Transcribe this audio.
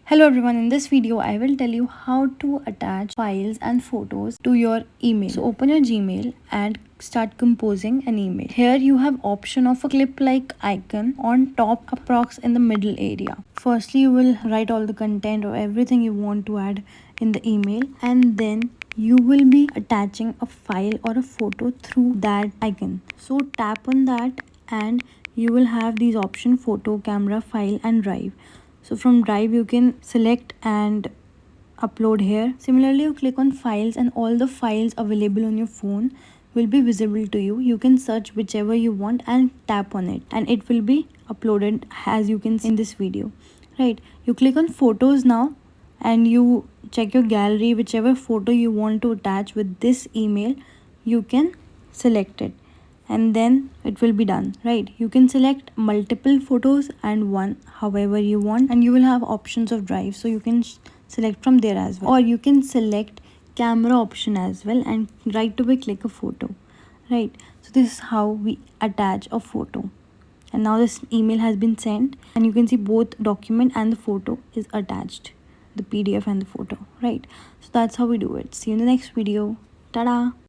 Hello everyone, in this video I will tell you how to attach files and photos to your email. So open your Gmail and start composing an email. Here you have option of a clip like icon on top, approx in the middle area. Firstly you will write all the content or everything you want to add in the email, and then you will be attaching a file or a photo through that icon. So tap on that and you will have these options: photo, camera, file and drive. So from drive you can select and upload here. Similarly, you click on files and all the files available on your phone will be visible to you. You can search whichever you want and tap on it and it will be uploaded as you can see in this video. Right, you click on photos now and you check your gallery. Whichever photo you want to attach with this email, you can select it and then it will be done. Right, you can select multiple photos and one however you want, and you will have options of drive, so you can select from there as well, or you can select camera option as well and right away click a photo. Right, so this is how we attach a photo. And now this email has been sent and you can see both document and the photo is attached, the PDF and the photo. Right, so that's how we do it. See you in the next video. Ta-da.